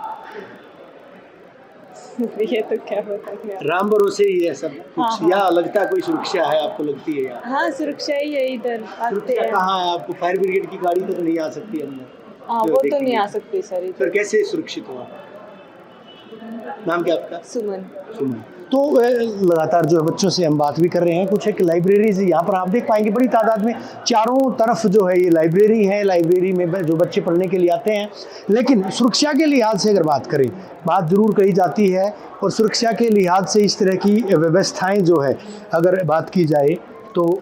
ये तो क्या बताऊँ। राम भरोसे ही है सब कुछ? हाँ। या लगता है कोई सुरक्षा है आपको, लगती है यहाँ? हाँ, सुरक्षा ही है इधर आते सुरक्षा हैं। कहाँ है आपको? फायर ब्रिगेड की गाड़ी तक नहीं आ सकती अंदर? हाँ, वो तो नहीं आ सकती सर। फिर कैसे सुरक्षित हो आप? नाम क्या आपका? सुमन। सुमन। तो लगातार जो है बच्चों से हम बात भी कर रहे हैं। कुछ एक लाइब्रेरीज यहाँ पर आप देख पाएंगे बड़ी तादाद में, चारों तरफ जो है ये लाइब्रेरी है। लाइब्रेरी में जो बच्चे पढ़ने के लिए आते हैं, लेकिन सुरक्षा के लिहाज से अगर बात करें, बात ज़रूर कही जाती है, और सुरक्षा के लिहाज से इस तरह की व्यवस्थाएं जो है अगर बात की जाए तो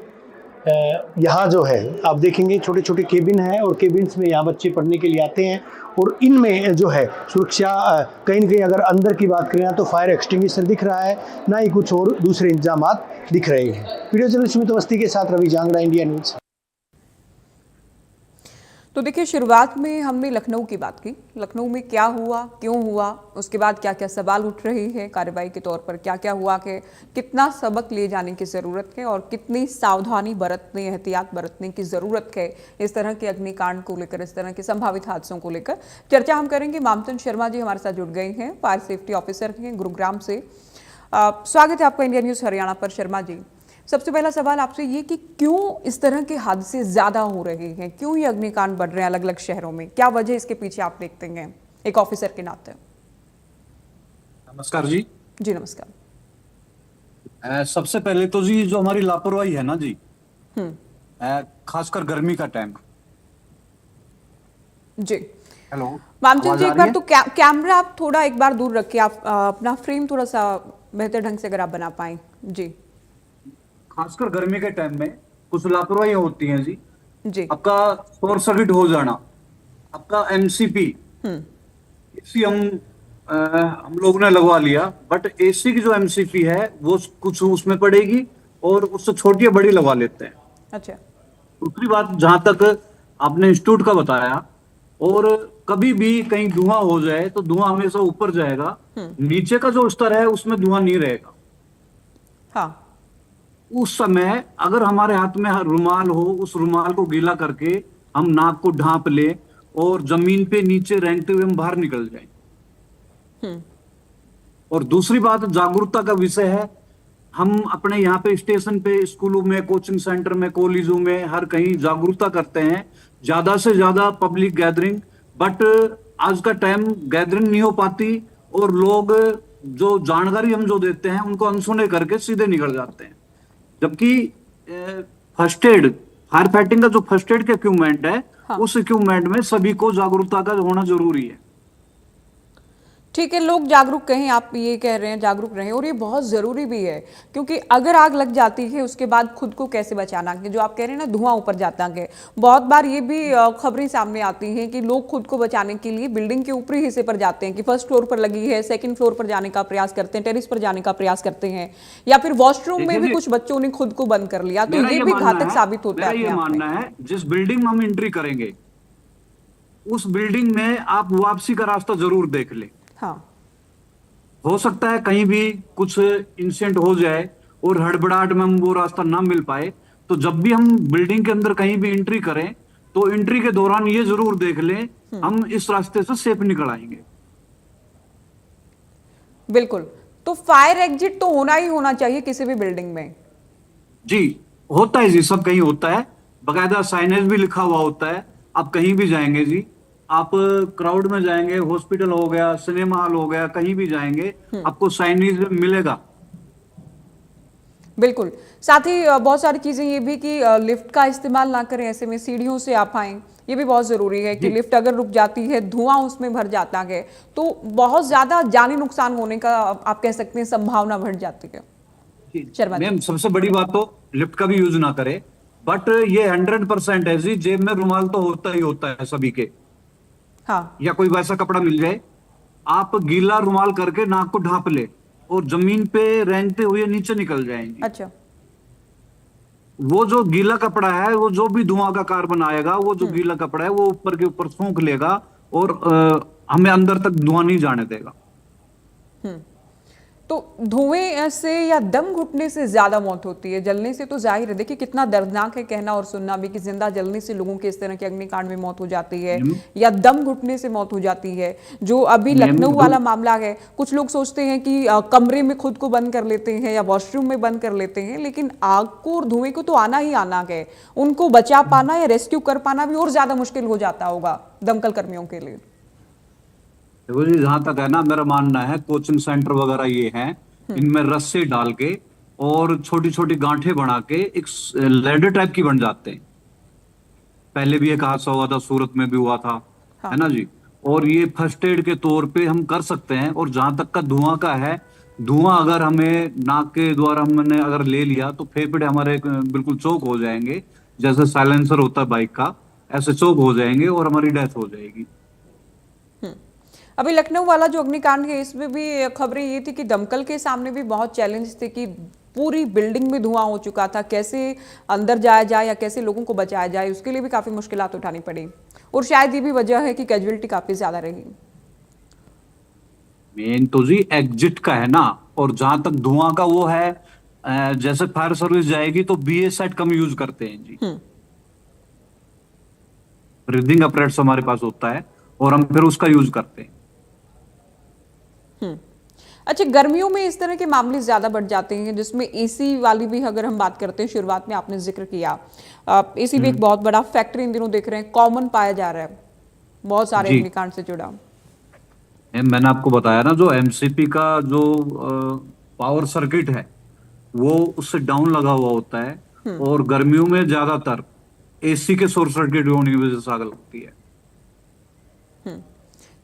यहाँ जो है आप देखेंगे छोटे छोटे केबिन हैं, और केबिन्स में यहाँ बच्चे पढ़ने के लिए आते हैं, और इनमें जो है सुरक्षा कहीं न कहीं अगर अंदर की बात करें तो फायर एक्सटिंग्विशर दिख रहा है, ना ही कुछ और दूसरे इंतजाम दिख रहे हैं। वीडियो जर्नलिस्ट सुमित अवस्थी के साथ रवि जांगड़ा, इंडिया न्यूज़। तो देखिए, शुरुआत में हमने लखनऊ की बात की, लखनऊ में क्या हुआ, क्यों हुआ, उसके बाद क्या क्या सवाल उठ रहे हैं कार्रवाई के तौर पर, क्या क्या हुआ, कि कितना सबक ले जाने की ज़रूरत है और कितनी सावधानी बरतने, एहतियात बरतने की ज़रूरत है इस तरह के अग्निकांड को लेकर, इस तरह के संभावित हादसों को लेकर चर्चा हम करेंगे। मामचंद शर्मा जी हमारे साथ जुड़ गए हैं, फायर सेफ्टी ऑफिसर हैं गुरुग्राम से। स्वागत है आपका इंडिया न्यूज़ हरियाणा पर। शर्मा जी, सबसे पहला सवाल आपसे ये कि क्यों इस तरह के हादसे ज्यादा हो रहे हैं, क्यों ये अग्निकांड बढ़ रहे हैं अलग अलग शहरों में, क्या वजह इसके पीछे आप देखते हैं एक ऑफिसर के नाते? नमस्कार जी। जी नमस्कार। सबसे पहले तो जी जो हमारी लापरवाही है ना जी, खासकर गर्मी का टाइम। जी हेलो मामचंद जी, एक बार तो कैमरा आप थोड़ा एक बार दूर रखिए, आप अपना फ्रेम थोड़ा सा बेहतर ढंग से अगर आप बना पाए। जी, खासकर गर्मी के टाइम में कुछ लापरवाही होती है जी। जी आपका शॉर्ट सर्किट हो जाना, आपका एमसीपी एसी हम लोगों ने लगवा लिया, बट एसी की जो एमसीपी है वो कुछ उसमें पड़ेगी और उससे छोटी बड़ी लगवा लेते हैं। अच्छा, दूसरी बात, जहां तक आपने इंस्टीट्यूट का बताया, और कभी भी कहीं धुआं हो जाए तो धुआं हमेशा ऊपर जाएगा, नीचे का जो स्तर है उसमें धुआं नहीं रहेगा। हाँ, उस समय अगर हमारे हाथ में रुमाल हो, उस रुमाल को गीला करके हम नाक को ढांप ले और जमीन पे नीचे रेंगते हुए हम बाहर निकल जाएं। और दूसरी बात, जागरूकता का विषय है। हम अपने यहाँ पे स्टेशन पे, स्कूलों में, कोचिंग सेंटर में, कॉलेजों में, हर कहीं जागरूकता करते हैं, ज्यादा से ज्यादा पब्लिक गैदरिंग, बट आज का टाइम गैदरिंग नहीं हो पाती, और लोग जो जानकारी हम जो देते हैं उनको अनसुने करके सीधे निकल जाते हैं। जबकि फर्स्ट एड, फायर फाइटिंग का जो फर्स्ट एड का इक्विपमेंट है, हाँ। उस इक्विपमेंट में सभी को जागरूकता का होना जरूरी है। ठीक है, लोग जागरूक कहें, आप ये कह रहे हैं जागरूक रहें, और ये बहुत ज़रूरी भी है, क्योंकि अगर आग लग जाती है उसके बाद खुद को कैसे बचाना है, जो आप कह रहे हैं ना धुआं ऊपर जाता है, बहुत बार ये भी खबरें सामने आती हैं कि लोग खुद को बचाने के लिए बिल्डिंग के ऊपरी हिस्से पर जाते हैं, कि फर्स्ट फ्लोर पर लगी है, सेकंड फ्लोर पर जाने का प्रयास करते हैं, टेरिस पर जाने का प्रयास करते हैं, या फिर वॉशरूम में भी कुछ बच्चों ने खुद को बंद कर लिया, तो ये भी घातक साबित होता है। ये मानना है, जिस बिल्डिंग में हम एंट्री करेंगे उस बिल्डिंग में आप वापसी का रास्ता जरूर देख ले। हाँ, हो सकता है कहीं भी कुछ इंसिडेंट हो जाए और हड़बड़ाहट में हम वो रास्ता ना मिल पाए, तो जब भी हम बिल्डिंग के अंदर कहीं भी एंट्री करें तो एंट्री के दौरान ये जरूर देख लें हम इस रास्ते से सेफ निकल आएंगे। बिल्कुल। तो फायर एग्जिट तो होना ही होना चाहिए किसी भी बिल्डिंग में। जी होता है जी, सब कहीं होता है, बकायदा साइनेज भी लिखा हुआ होता है। आप कहीं भी जाएंगे जी, आप क्राउड में जाएंगे, हॉस्पिटल हो गया, सिनेमा हॉल हो गया, कहीं भी जाएंगे आपको साइनेज मिलेगा। बिल्कुल। साथ ही बहुत सारी चीजें ये भी कि लिफ्ट का इस्तेमाल ना करें, ऐसे में सीढ़ियों से आप आएं, ये भी बहुत जरूरी है कि लिफ्ट अगर रुक जाती है, धुआं उसमें भर जाता है, तो बहुत ज्यादा जानी नुकसान होने का आप कह सकते हैं संभावना बढ़ जाती है। शर्मा जी। मैम सबसे बड़ी बात तो लिफ्ट का भी यूज ना करे, बट ये 100% है जी, जेब में रुमाल तो होता ही होता है सभी के, हाँ या कोई वैसा कपड़ा मिल जाए, आप गीला रुमाल करके नाक को ढांप ले और जमीन पे रेंगते हुए नीचे निकल जाएंगे। अच्छा। वो जो गीला कपड़ा है, वो जो भी धुआं का कार्बन आएगा, वो जो गीला कपड़ा है वो ऊपर के ऊपर सूंघ लेगा और हमें अंदर तक धुआं नहीं जाने देगा। तो धुएं से या दम घुटने से ज्यादा मौत होती है, जलने से तो जाहिर है, देखिए कितना दर्दनाक है कहना और सुनना भी कि जिंदा जलने से लोगों के इस तरह के अग्निकांड में मौत हो जाती है या दम घुटने से मौत हो जाती है। जो अभी लखनऊ वाला मामला है, कुछ लोग सोचते हैं कि कमरे में खुद को बंद कर लेते हैं या वॉशरूम में बंद कर लेते हैं, लेकिन आग को और धुएं को तो आना ही आना है, उनको बचा पाना या रेस्क्यू कर पाना भी और ज्यादा मुश्किल हो जाता होगा दमकल कर्मियों के लिए। देखो जी, जहां तक है ना, मेरा मानना है कोचिंग सेंटर वगैरह ये हैं, इनमें रस्से डाल के और छोटी छोटी गांठें बना के एक लैडर टाइप की बन जाते हैं। पहले भी एक हादसा हुआ था, सूरत में भी हुआ था, है ना जी। और ये फर्स्ट एड के तौर पे हम कर सकते हैं। और जहां तक का धुआं का है, धुआं अगर हमें नाक के द्वारा हमने अगर ले लिया तो फेफड़े हमारे बिल्कुल चोक हो जाएंगे, जैसे साइलेंसर होता है बाइक का, ऐसे चोक हो जाएंगे और हमारी डेथ हो जाएगी। अभी लखनऊ वाला जो अग्निकांड है, इसमें भी खबरें ये थी कि दमकल के सामने भी बहुत चैलेंज थे कि पूरी बिल्डिंग में धुआं हो चुका था, कैसे अंदर जाया जाए या कैसे लोगों को बचाया जाए, उसके लिए भी काफी मुश्किलात उठानी पड़ी। और शायद ये भी वजह है कि कैजुअलिटी काफी ज्यादा रही। मेन तो जी एग्जिट का है ना, और जहां तक धुआं का वो है, जैसे फायर सर्विस जाएगी तो BA सेट कम यूज करते हैं जी। ब्रीदिंग अपरेट्स हमारे पास होता है और हम फिर उसका यूज करते हैं। अच्छा, गर्मियों में इस तरह के मामले ज्यादा बढ़ जाते हैं, जिसमें एसी वाली भी अगर हम बात करते हैं, शुरुआत में आपने जिक्र किया, एसी भी एक बहुत बड़ा फैक्टर इन दिनों देख रहे हैं कॉमन पाया जा रहा है बहुत सारे अग्निकांड से जुड़ा। मैंने आपको बताया ना, जो MCP का जो पावर सर्किट है वो उससे डाउन लगा हुआ होता है, और गर्मियों में ज्यादातर AC के शॉर्ट सर्किट होने की वजह से आग लगती है।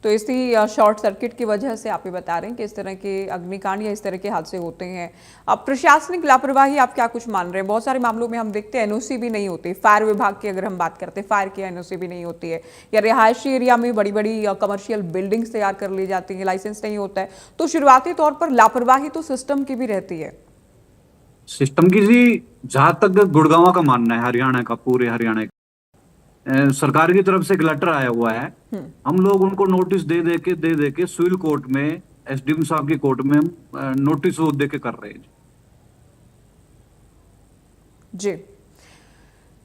तो इसी शॉर्ट सर्किट की वजह से आप ये बता रहे हैं कि इस तरह के अग्निकांड या इस तरह के हादसे होते हैं। अब प्रशासनिक लापरवाही आप क्या कुछ मान रहे हैं? बहुत सारे मामलों में हम देखते हैं NOC भी नहीं होती, फायर विभाग की अगर हम बात करते हैं, फायर की NOC भी नहीं होती है, या रिहायशी एरिया में बड़ी बड़ी कमर्शियल बिल्डिंग्स तैयार कर ली जाती है, लाइसेंस नहीं होता है, तो शुरुआती तौर पर लापरवाही तो सिस्टम की भी रहती है। सिस्टम की जी, जहां तक गुड़गांव का मानना है, हरियाणा का, पूरे हरियाणा का, सरकार की तरफ से एक लेटर आया हुआ है, हम लोग उनको नोटिस दे दे के सिविल कोर्ट में, SDM साहब की कोर्ट में हम नोटिस वो दे के कर रहे हैं जी।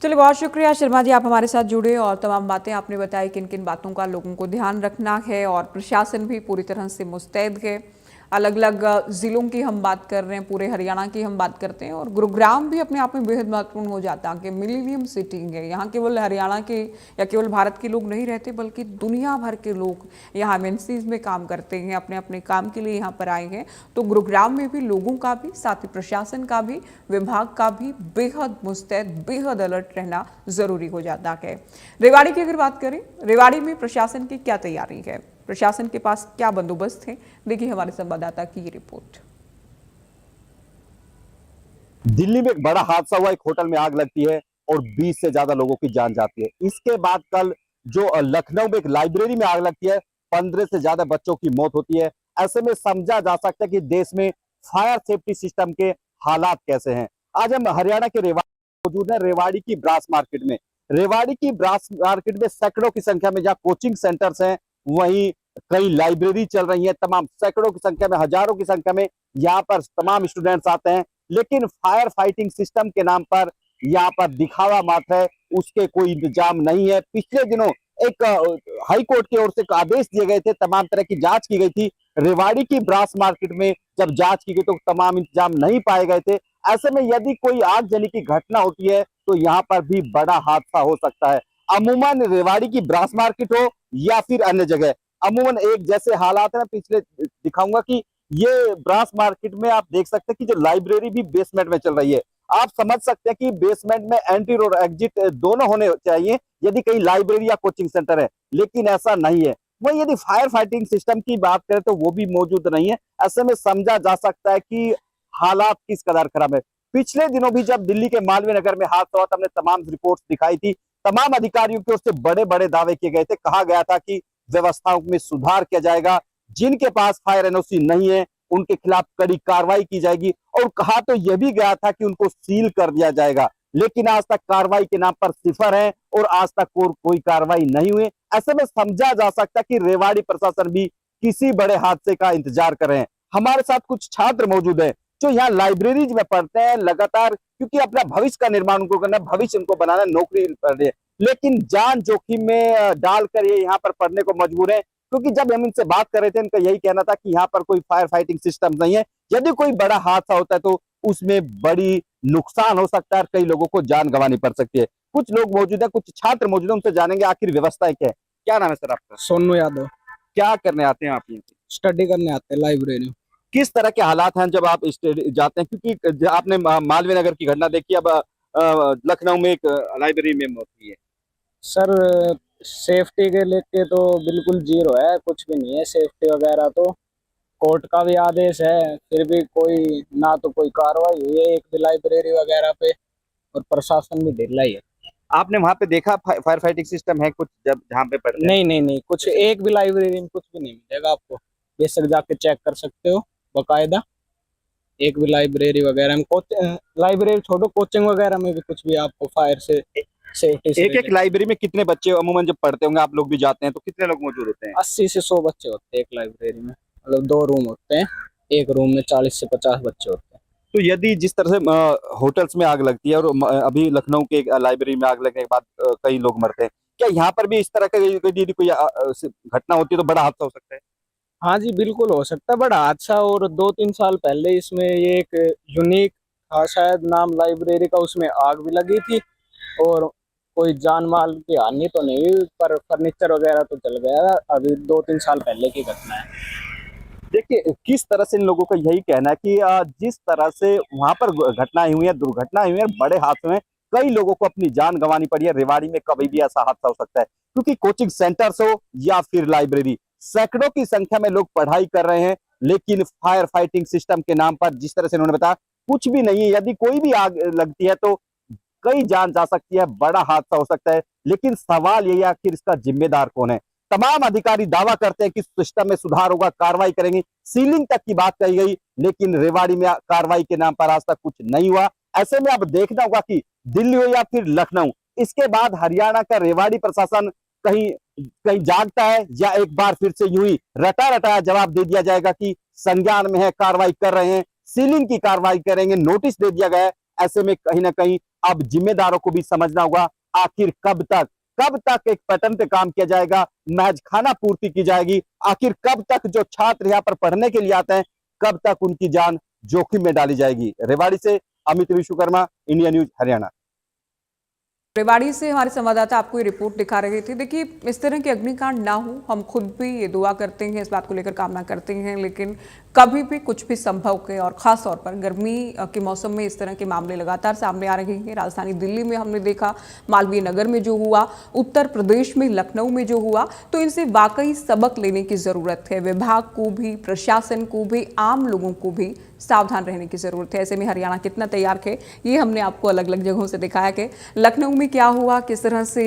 चलिए, बहुत शुक्रिया शर्मा जी, आप हमारे साथ जुड़े और तमाम बातें आपने बताई, किन किन बातों का लोगों को ध्यान रखना है, और प्रशासन भी पूरी तरह से मुस्तैद है। अलग अलग ज़िलों की हम बात कर रहे हैं, पूरे हरियाणा की हम बात करते हैं, और गुरुग्राम भी अपने आप में बेहद महत्वपूर्ण हो जाता है कि मिलेनियम सिटी है। यहाँ केवल हरियाणा के या केवल भारत के लोग नहीं रहते, बल्कि दुनिया भर के लोग यहाँ MNCs में काम करते हैं, अपने अपने काम के लिए यहाँ पर आए हैं। तो गुरुग्राम में भी लोगों का भी, साथ ही प्रशासन का भी, विभाग का भी बेहद मुस्तैद, बेहद अलर्ट रहना ज़रूरी हो जाता है। रेवाड़ी की अगर बात करें, रेवाड़ी में प्रशासन की क्या तैयारी है, प्रशासन के पास क्या बंदोबस्त है, देखिए हमारे संवाददाता की ये रिपोर्ट। दिल्ली में एक बड़ा हादसा हुआ, एक होटल में आग लगती है और 20 से ज्यादा लोगों की जान जाती है। इसके बाद कल जो लखनऊ में एक लाइब्रेरी में आग लगती है, 15 से ज्यादा बच्चों की मौत होती है। ऐसे में समझा जा सकता है कि देश में फायर सेफ्टी सिस्टम के हालात कैसे हैं। आज हम हरियाणा के रेवाड़ी मौजूद है, रेवाड़ी की ब्रास मार्केट में। रेवाड़ी की ब्रास मार्केट में सैकड़ों की संख्या में जहाँ कोचिंग सेंटर्स हैं, वहीं कई लाइब्रेरी चल रही है, तमाम सैकड़ों की संख्या में, हजारों की संख्या में यहाँ पर तमाम स्टूडेंट्स आते हैं। लेकिन फायर फाइटिंग सिस्टम के नाम पर यहाँ पर दिखावा मात्र है, उसके कोई इंतजाम नहीं है। पिछले दिनों एक हाई कोर्ट की ओर से आदेश दिए गए थे, तमाम तरह की जांच की गई थी। रेवाड़ी की ब्रास मार्केट में जब जांच की गई तो तमाम इंतजाम नहीं पाए गए थे। ऐसे में यदि कोई आगजनी की घटना होती है तो यहाँ पर भी बड़ा हादसा हो सकता है। अमूमन रेवाड़ी की ब्रास मार्केट हो या फिर अन्य जगह, अमूमन एक जैसे हालात है। पिछले दिखाऊंगा कि ये ब्रास मार्केट में आप देख सकते हैं कि जो लाइब्रेरी भी बेसमेंट में चल रही है। आप समझ सकते हैं कि बेसमेंट में एंट्री और एग्जिट दोनों होने चाहिए यदि कहीं लाइब्रेरी या कोचिंग सेंटर है, लेकिन ऐसा नहीं है। वहीं यदि फायर फाइटिंग सिस्टम की बात करें तो वो भी मौजूद नहीं है। ऐसे में समझा जा सकता है कि हालात किस कदर खराब है। पिछले दिनों भी जब दिल्ली के मालवीय नगर में हादसा हुआ, हमने तमाम रिपोर्ट्स दिखाई थी, तमाम अधिकारियों की ओर से बड़े बड़े दावे किए गए थे, कहा गया था कि व्यवस्थाओं में सुधार किया जाएगा, जिनके पास फायर एनओसी नहीं है उनके खिलाफ कड़ी कार्रवाई की जाएगी, और कहा तो यह भी गया था कि उनको सील कर दिया जाएगा। लेकिन आज तक कार्रवाई के नाम पर सिफर है और आज तक कोई कार्रवाई नहीं हुई। ऐसे में समझा जा सकता है कि रेवाड़ी प्रशासन भी किसी बड़े हादसे का इंतजार कर रहे हैं। हमारे साथ कुछ छात्र मौजूद हैं जो यहाँ लाइब्रेरीज में पढ़ते हैं लगातार, क्योंकि अपना भविष्य का निर्माण उनको करना है, भविष्य उनको बनाना, नौकरी कर रही है, लेकिन जान जोखिम में डालकर ये यहाँ पर पढ़ने को मजबूर है। क्योंकि जब हम इनसे बात कर रहे थे, इनका यही कहना था कि यहाँ पर कोई फायर फाइटिंग सिस्टम नहीं है, यदि कोई बड़ा हादसा होता है तो उसमें बड़ी नुकसान हो सकता है, कई लोगों को जान गंवानी पड़ सकती है। कुछ लोग मौजूद है, कुछ छात्र मौजूद है, उनसे जानेंगे आखिर व्यवस्था क्या है। क्या नाम है सर आपका? सोनू यादव। क्या करने आते हैं आप यहाँ? स्टडी करने आते हैं लाइब्रेरी। किस तरह के हालात हैं जब आप जाते हैं, क्योंकि आपने मालवीय नगर की घटना देखी, अब लखनऊ में एक लाइब्रेरी में मौत हुई है। सर सेफ्टी के लेके तो बिल्कुल जीरो है, कुछ भी नहीं है सेफ्टी वगैरह। तो कोर्ट का भी आदेश है, फिर भी कोई ना तो कोई कार्रवाई हुई है एक भी लाइब्रेरी वगैरह पे, और प्रशासन भी ढिला ही है। आपने वहां पे देखा फायर फाइटिंग सिस्टम है कुछ जब जहाँ पे पढ़ते हैं? नहीं, कुछ एक भी लाइब्रेरी में कुछ भी नहीं मिलेगा आपको, बेशक जाके चेक कर सकते हो बकायदा। एक भी लाइब्रेरी वगैरह में, लाइब्रेरी छोड़ो, कोचिंग वगैरह में भी कुछ भी आपको फायर से सेफ्टी। एक लाइब्रेरी में कितने बच्चे अमूमन जब पढ़ते होंगे, आप लोग भी जाते हैं, तो कितने लोग मौजूद होते हैं? 80 से 100 बच्चे होते हैं एक लाइब्रेरी में, मतलब 2 रूम होते हैं, एक रूम में 40 से 50 बच्चे होते हैं। तो यदि जिस तरह से होटल्स में आग लगती है और अभी लखनऊ के लाइब्रेरी में आग लगने के बाद कई लोग मरते हैं, क्या यहाँ पर भी इस तरह का यदि कोई घटना होती है तो बड़ा हादसा हो सकता है? हाँ जी, बिल्कुल हो सकता है बड़ा हादसा। और 2-3 साल पहले इसमें ये एक यूनिक था शायद नाम लाइब्रेरी का, उसमें आग भी लगी थी और कोई जान माल की हानि तो नहीं हुई, पर फर्नीचर वगैरह तो जल गया। अभी 2-3 साल पहले की घटना है। देखिए किस तरह से इन लोगों का यही कहना है कि जिस तरह से वहां पर घटनाएं हुई है, दुर्घटनाएं हुई है, बड़े हादसे में कई लोगों को अपनी जान गंवानी पड़ी है। रेवाड़ी में कभी भी ऐसा हादसा हो सकता है, क्योंकि कोचिंग सेंटर्स हो या फिर लाइब्रेरी, सैकड़ों की संख्या में लोग पढ़ाई कर रहे हैं, लेकिन फायर फाइटिंग सिस्टम के नाम पर जिस तरह से उन्होंने बताया कुछ भी नहीं है। यदि कोई भी आग लगती है तो कई जान जा सकती है, बड़ा हादसा हो सकता है, लेकिन सवाल यही है आखिर इसका जिम्मेदार कौन है। तमाम अधिकारी दावा करते हैं कि सिस्टम में सुधार होगा, कार्रवाई करेंगे, सीलिंग तक की बात कही गई, लेकिन रेवाड़ी में कार्रवाई के नाम पर आज तक कुछ नहीं हुआ। ऐसे में अब देखना होगा कि दिल्ली हो या फिर लखनऊ, इसके बाद हरियाणा का रेवाड़ी प्रशासन कहीं कहीं जागता है या एक बार फिर से यूं ही रटा रटाया जवाब दे दिया जाएगा कि संज्ञान में है, कार्रवाई कर रहे हैं, सीलिंग की कार्रवाई करेंगे, नोटिस दे दिया गया है। ऐसे में कहीं ना कहीं अब जिम्मेदारों को भी समझना होगा आखिर कब तक एक पैटर्न पे काम किया जाएगा, महज खाना पूर्ति की जाएगी, आखिर कब तक जो छात्र यहाँ पर पढ़ने के लिए आते हैं कब तक उनकी जान जोखिम में डाली जाएगी। रेवाड़ी से अमित विश्वकर्मा, इंडिया न्यूज हरियाणा। रेवाड़ी से हमारे संवाददाता आपको ये रिपोर्ट दिखा रहे थे। देखिए इस तरह के अग्निकांड ना हो, हम खुद भी ये दुआ करते हैं, इस बात को लेकर कामना करते हैं, लेकिन कभी भी कुछ भी संभव है। और ख़ास तौर पर गर्मी के मौसम में इस तरह के मामले लगातार सामने आ रहे हैं। राजधानी दिल्ली में हमने देखा, मालवीय नगर में जो हुआ, उत्तर प्रदेश में लखनऊ में जो हुआ, तो इनसे वाकई सबक लेने की ज़रूरत है। विभाग को भी, प्रशासन को भी, आम लोगों को भी सावधान रहने की ज़रूरत है। ऐसे में हरियाणा कितना तैयार है ये हमने आपको अलग अलग जगहों से दिखाया कि लखनऊ में क्या हुआ, किस तरह से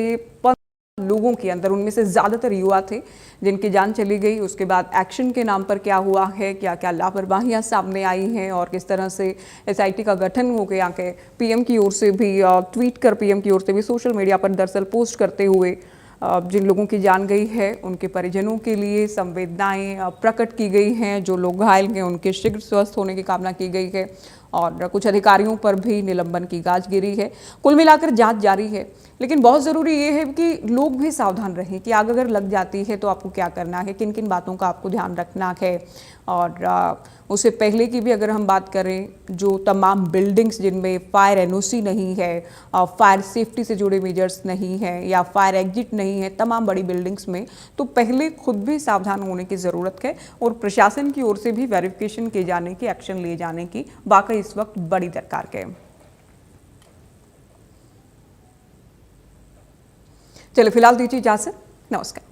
लोगों के अंदर, उनमें से ज़्यादातर युवा थे जिनकी जान चली गई। उसके बाद एक्शन के नाम पर क्या हुआ है, क्या क्या लापरवाहियां सामने आई हैं और किस तरह से एसआईटी का गठन हो गया के पीएम की ओर से भी ट्वीट कर, पीएम की ओर से भी सोशल मीडिया पर दरअसल पोस्ट करते हुए जिन लोगों की जान गई है उनके परिजनों के लिए संवेदनाएं प्रकट की गई हैं। जो लोग घायल हैं उनके शीघ्र स्वस्थ होने की कामना की गई है और कुछ अधिकारियों पर भी निलंबन की गाज गिरी है। कुल मिलाकर जांच जारी है, लेकिन बहुत ज़रूरी ये है कि लोग भी सावधान रहें कि आग अगर लग जाती है तो आपको क्या करना है, किन किन बातों का आपको ध्यान रखना है। और उससे पहले की भी अगर हम बात करें, जो तमाम बिल्डिंग्स जिनमें फायर एनओसी नहीं है, फायर सेफ्टी से जुड़े मेजर्स नहीं है या फायर एग्जिट नहीं है तमाम बड़ी बिल्डिंग्स में, तो पहले खुद भी सावधान होने की ज़रूरत है और प्रशासन की ओर से भी वेरिफिकेशन किए जाने की, एक्शन लिए जाने की वाकई इस वक्त बड़ी दरकार है। चलिए फिलहाल दीजिए इजाजत, नमस्कार।